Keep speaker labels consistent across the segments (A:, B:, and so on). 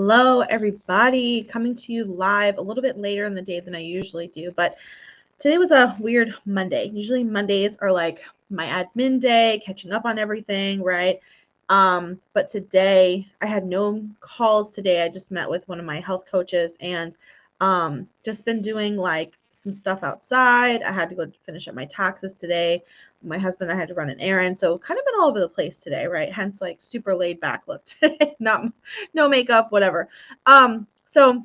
A: Hello, everybody. Coming to you live a little bit later in the day than I usually do, but today was a weird Monday. Usually Mondays are like my admin day, catching up on everything, right? But today I had no calls today. I just met with one of my health coaches and just been doing like some stuff outside. I had to go finish up my taxes today. My husband, I had to run an errand. So kind of been all over the place today, right? Hence like super laid back look today. Not no makeup, whatever. So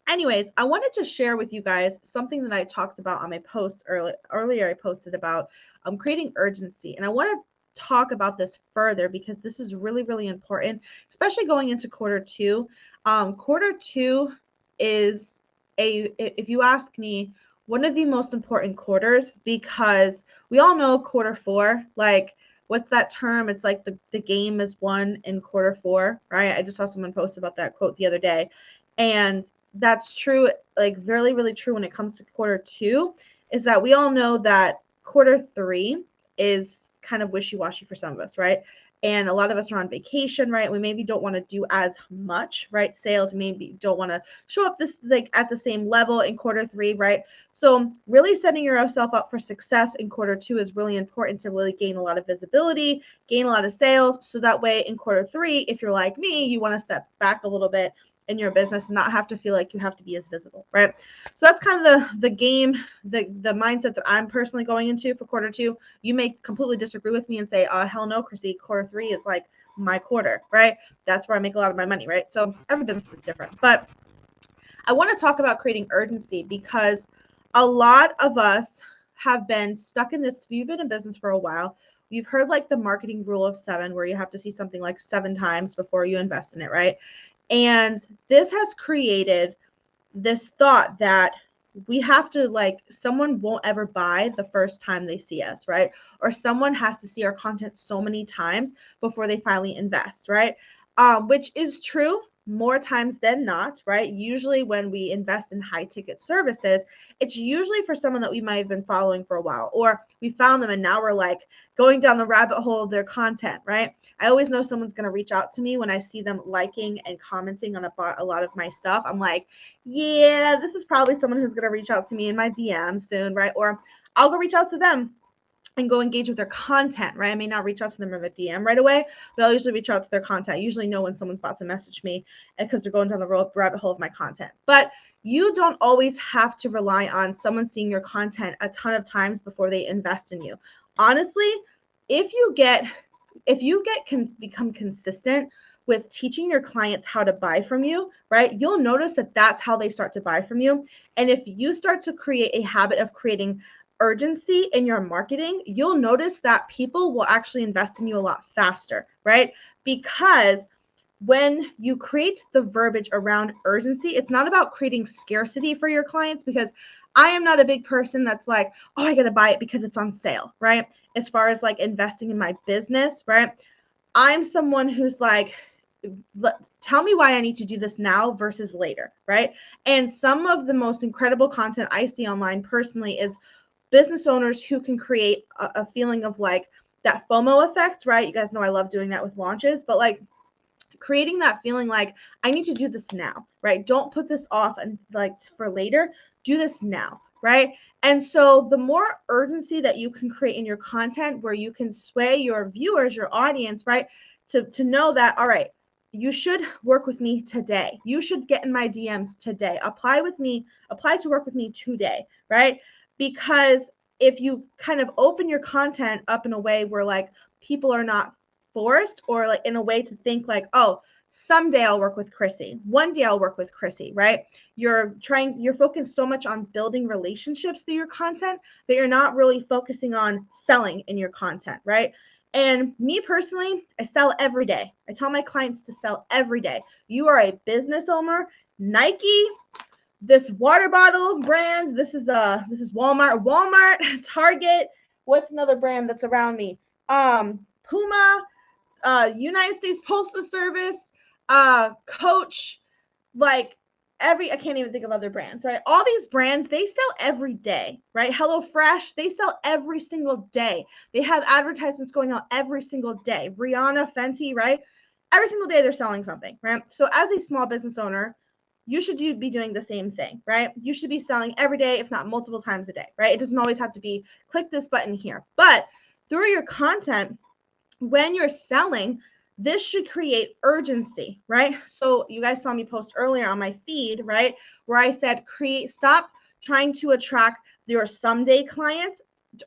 A: anyways, I wanted to share with you guys something that I talked about on my post earlier. I posted about creating urgency, and I want to talk about this further because this is really, really important, especially going into quarter two. Quarter two is if you ask me, one of the most important quarters because we all know quarter four, like what's that term? It's like the game is won in quarter four, right? I just saw someone post about that quote the other day. And that's true, like really, really true when it comes to quarter two, is that we all know that quarter three is kind of wishy-washy for some of us, right? And a lot of us are on vacation, right? We maybe don't want to do as much, right? Sales maybe don't want to show up this like at the same level in quarter three, right? So really setting yourself up for success in quarter two is really important to really gain a lot of visibility, gain a lot of sales. So that way in quarter three, if you're like me, you want to step back a little bit in your business and not have to feel like you have to be as visible, right? So that's kind of the game, the mindset that I'm personally going into for quarter two. You may completely disagree with me and say, oh, hell no, Chrissy, quarter three is like my quarter, right? That's where I make a lot of my money, right? So every business is different. But I want to talk about creating urgency because a lot of us have been stuck in this. You've been in business for a while. You've heard like the marketing rule of 7, where you have to see something like 7 times before you invest in it, right? And this has created this thought that we have to, like, someone won't ever buy the first time they see us, right? Or someone has to see our content so many times before they finally invest, right? Which is true more times than not, right? Usually when we invest in high ticket services, it's usually for someone that we might have been following for a while, or we found them and now we're like going down the rabbit hole of their content, right? I always know someone's going to reach out to me when I see them liking and commenting on a lot of my stuff. I'm like, yeah, this is probably someone who's going to reach out to me in my DM soon, right? Or I'll go reach out to them and go engage with their content, right? I may not reach out to them in the DM right away, but I'll usually reach out to their content. I usually know when someone's about to message me because they're going down the rabbit hole of my content. But you don't always have to rely on someone seeing your content a ton of times before they invest in you. Honestly, if you become consistent with teaching your clients how to buy from you, right? You'll notice that that's how they start to buy from you. And if you start to create a habit of creating urgency in your marketing, you'll notice that people will actually invest in you a lot faster, right? Because when you create the verbiage around urgency, it's not about creating scarcity for your clients, because I am not a big person that's like, oh, I got to buy it because it's on sale, right? As far as like investing in my business, right? I'm someone who's like, tell me why I need to do this now versus later, right? And some of the most incredible content I see online personally is business owners who can create a feeling of like that FOMO effect, right? You guys know I love doing that with launches, but like creating that feeling like I need to do this now, right? Don't put this off and like for later, do this now, right? And so the more urgency that you can create in your content, where you can sway your viewers, your audience, right? To know that, all right, you should work with me today. You should get in my DMs today. Apply to work with me today, right? Because if you kind of open your content up in a way where like people are not forced, or like in a way to think like, oh, someday I'll work with Chrissy, one day I'll work with Chrissy, right? You're focused so much on building relationships through your content that you're not really focusing on selling in your content, right? And me personally, I sell every day. I tell my clients to sell every day. You are a business owner. Nike, this water bottle brand, this is Walmart, Target. What's another brand that's around me? Puma, United States Postal Service, Coach, like I can't even think of other brands, right? All these brands, they sell every day, right? HelloFresh, they sell every single day. They have advertisements going out every single day. Rihanna, Fenty, right? every single day they're selling something, right? So as a small business owner, you should be doing the same thing, right? You should be selling every day, if not multiple times a day, right? It doesn't always have to be click this button here, but through your content, when you're selling, this should create urgency, right? So you guys saw me post earlier on my feed, right? Where I said, stop trying to attract your someday clients,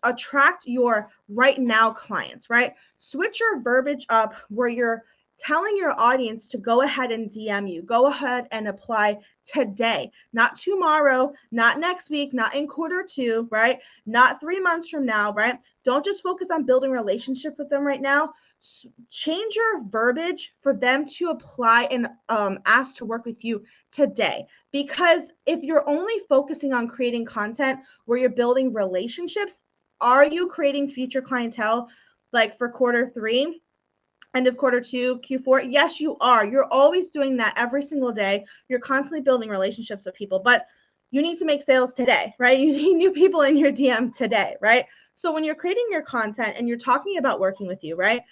A: attract your right now clients, right? Switch your verbiage up where you're telling your audience to go ahead and DM you, go ahead and apply today, not tomorrow, not next week, not in quarter 2, right? Not 3 months from now, right? Don't just focus on building relationship with them right now. Change your verbiage for them to apply and ask to work with you today. Because if you're only focusing on creating content where you're building relationships, are you creating future clientele like for quarter 3? End of quarter 2, Q4? Yes, you are. You're always doing that every single day. You're constantly building relationships with people, but you need to make sales today, right? You need new people in your DM today, right? So when you're creating your content and you're talking about working with you, right?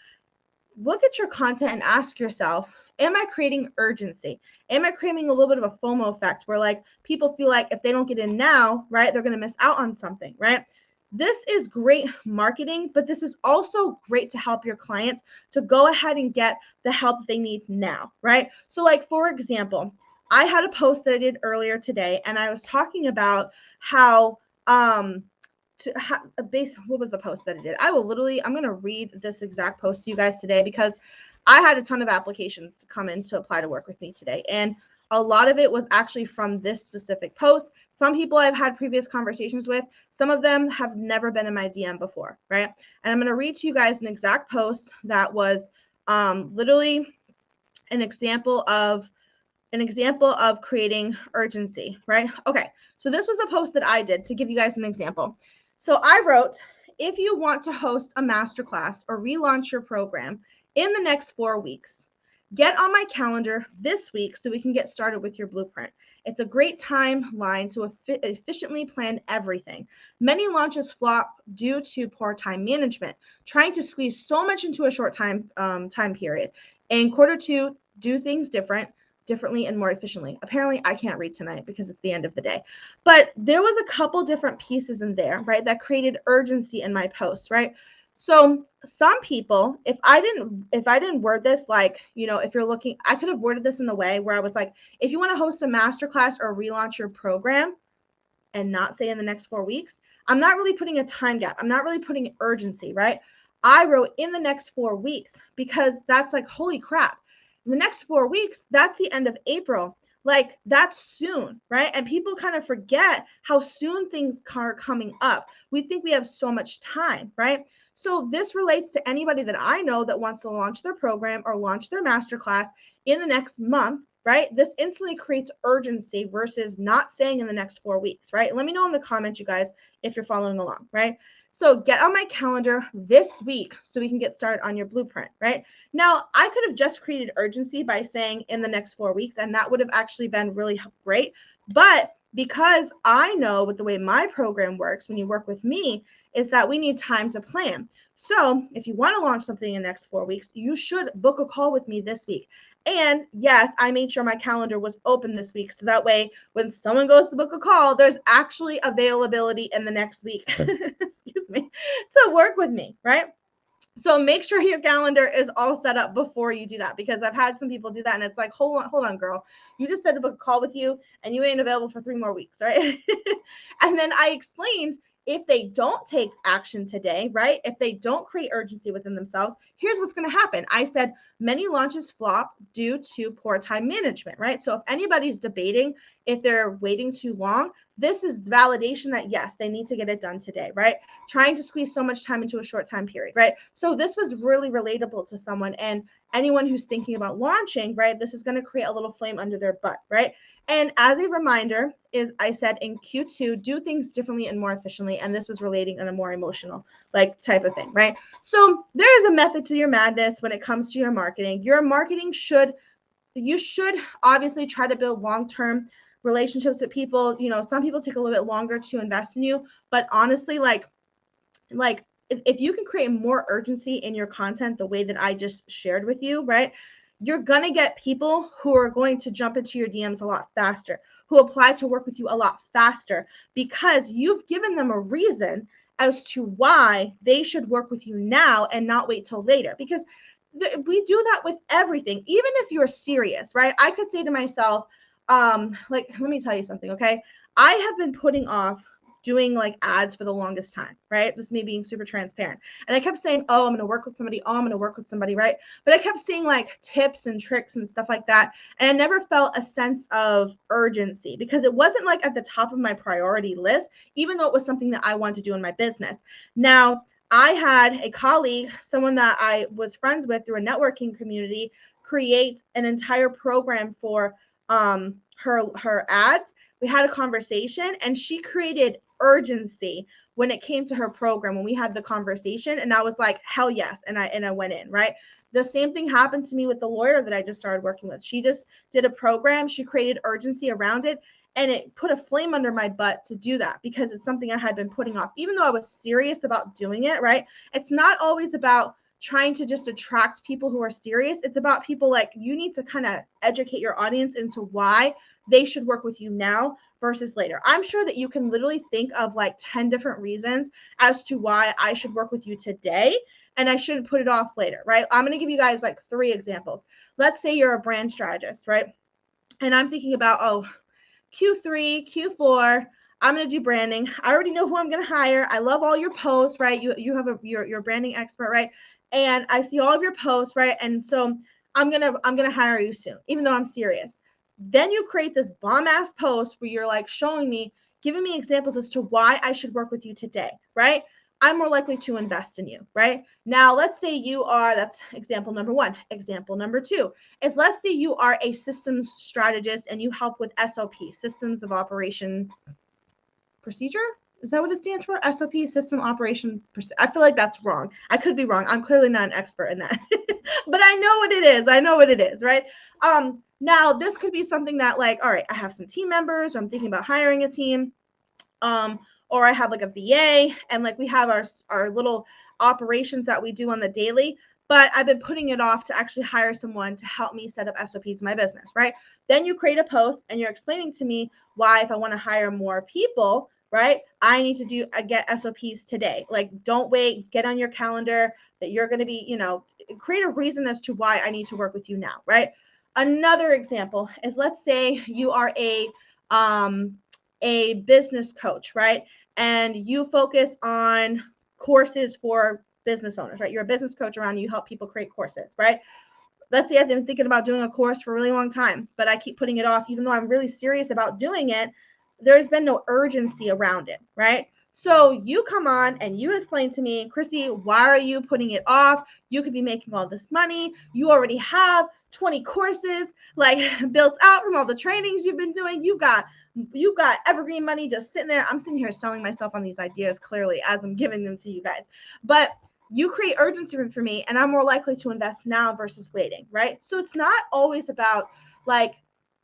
A: Look at your content and ask yourself, am I creating urgency? Am I creating a little bit of a FOMO effect where like people feel like if they don't get in now, right, they're going to miss out on something, right? This is great marketing, but this is also great to help your clients to go ahead and get the help they need now, right? So like, for example, I had a post that I did earlier today, and I was talking about how what was the post that I did? I'm going to read this exact post to you guys today because I had a ton of applications to come in to apply to work with me today. And a lot of it was actually from this specific post. Some people I've had previous conversations with, some of them have never been in my DM before, right? And I'm going to read to you guys an exact post that was literally an example of creating urgency, right? Okay, so this was a post that I did to give you guys an example. So I wrote, if you want to host a masterclass or relaunch your program in the next 4 weeks, get on my calendar this week so we can get started with your blueprint. It's a great timeline to efficiently plan everything. Many launches flop due to poor time management, trying to squeeze so much into a short time period. In quarter 2, do things differently and more efficiently. Apparently, I can't read tonight because it's the end of the day. But there was a couple different pieces in there, right, that created urgency in my post, right? So some people, if I didn't word this like, if you're looking, I could have worded this in a way where I was like, if you want to host a masterclass or relaunch your program and not say in the next 4 weeks, I'm not really putting a time gap. I'm not really putting urgency, right? I wrote in the next 4 weeks because that's like, holy crap. The next 4 weeks, that's the end of April. Like, that's soon, right? And people kind of forget how soon things are coming up. We think we have so much time, right? So this relates to anybody that I know that wants to launch their program or launch their masterclass in the next month, right? This instantly creates urgency versus not saying in the next 4 weeks, right? Let me know in the comments, you guys, if you're following along, right? So get on my calendar this week so we can get started on your blueprint, right? Now, I could have just created urgency by saying in the next 4 weeks, and that would have actually been really great. But because I know with the way my program works, when you work with me, is that we need time to plan. So if you want to launch something in the next 4 weeks, you should book a call with me this week. And yes, I made sure my calendar was open this week. So that way, when someone goes to book a call, there's actually availability in the next week, excuse me, to work with me, right? So make sure your calendar is all set up before you do that, because I've had some people do that and it's like, hold on, girl. You just said to book a call with you and you ain't available for 3 more weeks, right? And then I explained, if they don't take action today, right? If they don't create urgency within themselves, here's what's going to happen. I said many launches flop due to poor time management, right? So if anybody's debating if they're waiting too long, this is validation that yes, they need to get it done today, right? Trying to squeeze so much time into a short time period, right? So this was really relatable to someone, and anyone who's thinking about launching, right? This is going to create a little flame under their butt, right? And as a reminder, is I said in Q2, do things differently and more efficiently. And this was relating on a more emotional like type of thing, right? So there is a method to your madness when it comes to your marketing. Your marketing you should obviously try to build long-term relationships with people. Some people take a little bit longer to invest in you, but honestly, like if you can create more urgency in your content the way that I just shared with you, right? you're going to get people who are going to jump into your DMs a lot faster, who apply to work with you a lot faster, because you've given them a reason as to why they should work with you now and not wait till later. Because we do that with everything, even if you're serious, right? I could say to myself, like, let me tell you something, okay? I have been putting off doing like ads for the longest time, right? This is me being super transparent. And I kept saying, oh, I'm going to work with somebody. Oh, I'm going to work with somebody, right? But I kept seeing like tips and tricks and stuff like that. And I never felt a sense of urgency because it wasn't like at the top of my priority list, even though it was something that I wanted to do in my business. Now, I had a colleague, someone that I was friends with through a networking community, create an entire program for her ads. We had a conversation and she created urgency when it came to her program when we had the conversation, and I was like, hell yes. And I went in, right? The same thing happened to me with the lawyer that I just started working with. She just did a program, she created urgency around it, and it put a flame under my butt to do that because it's something I had been putting off, even though I was serious about doing it, right? It's not always about trying to just attract people who are serious. It's about people like you need to kind of educate your audience into why they should work with you now versus later. I'm sure that you can literally think of like 10 different reasons as to why I should work with you today and I shouldn't put it off later, right? I'm going to give you guys like 3 examples. Let's say you're a brand strategist, right? And I'm thinking about, oh, Q3, Q4, I'm going to do branding. I already know who I'm going to hire. I love all your posts, right? You have you're a branding expert, right? And I see all of your posts, right? And so I'm going to hire you soon, even though I'm serious. Then you create this bomb ass post where you're like showing me, giving me examples as to why I should work with you today, right? I'm more likely to invest in you, right? Now, let's say you are, that's example number 1. Example number 2 is let's say you are a systems strategist and you help with SOP, systems of operation procedure. Is that what it stands for? SOP, system operation. I feel like that's wrong. I could be wrong. I'm clearly not an expert in that, but I know what it is. I know what it is, right? Now this could be something that like, all right, I have some team members, or I'm thinking about hiring a team, or I have like a VA, and like we have our little operations that we do on the daily. But I've been putting it off to actually hire someone to help me set up SOPs in my business, right? Then you create a post and you're explaining to me why, if I want to hire more people, right, I need to get SOPs today. Like, don't wait, get on your calendar that you're going to be, create a reason as to why I need to work with you now, right? Another example is, let's say you are a business coach, right? And you focus on courses for business owners, right? You're a business coach around, you help people create courses, right? Let's say I've been thinking about doing a course for a really long time, but I keep putting it off, even though I'm really serious about doing it. There's been no urgency around it, right? So you come on and you explain to me, Chrissy, why are you putting it off? You could be making all this money. You already have 20 courses like built out from all the trainings you've been doing. You've got evergreen money just sitting there. I'm sitting here selling myself on these ideas clearly as I'm giving them to you guys. But you create urgency for me, and I'm more likely to invest now versus waiting, right? So it's not always about like,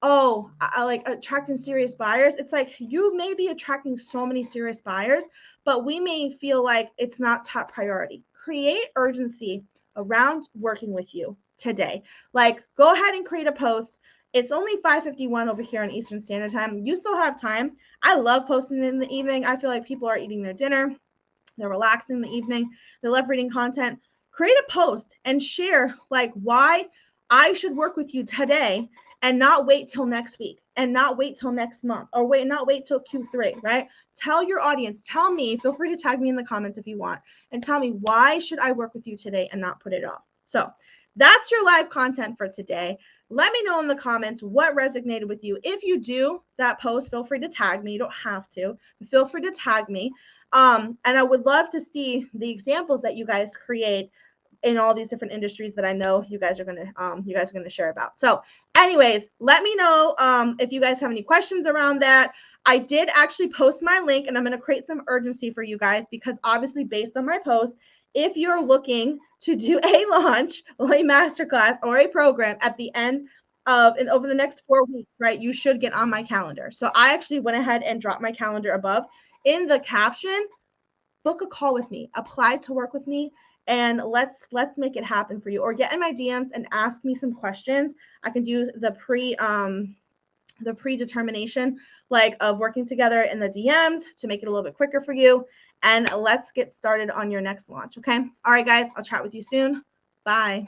A: oh, I like attracting serious buyers. It's like you may be attracting so many serious buyers, but we may feel like it's not top priority. Create urgency around working with you today. Like, go ahead and create a post. It's only 5:51 over here on Eastern Standard Time. You still have time. I love posting in the evening. I feel like people are eating their dinner. They're relaxing in the evening. They love reading content. Create a post and share like why I should work with you today and not wait till next week and not wait till next month or not wait till Q3, right? Tell your audience, tell me, feel free to tag me in the comments if you want, and tell me why should I work with you today and not put it off. So that's your live content for today. Let me know in the comments what resonated with you. If you do that post, feel free to tag me. You don't have to, but feel free to tag me. And I would love to see the examples that you guys create in all these different industries that I know you guys are gonna share about. So, anyways, let me know if you guys have any questions around that. I did actually post my link, and I'm gonna create some urgency for you guys because obviously, based on my post, if you're looking to do a launch or a masterclass or a program at the end of and over the next 4 weeks, right, you should get on my calendar. So I actually went ahead and dropped my calendar above. In the caption, book a call with me, apply to work with me, and let's make it happen for you. Or get in my DMs and ask me some questions. I can do the predetermination like of working together in the DMs to make it a little bit quicker for you. And let's get started on your next launch. Okay. All right, guys, I'll chat with you soon. Bye.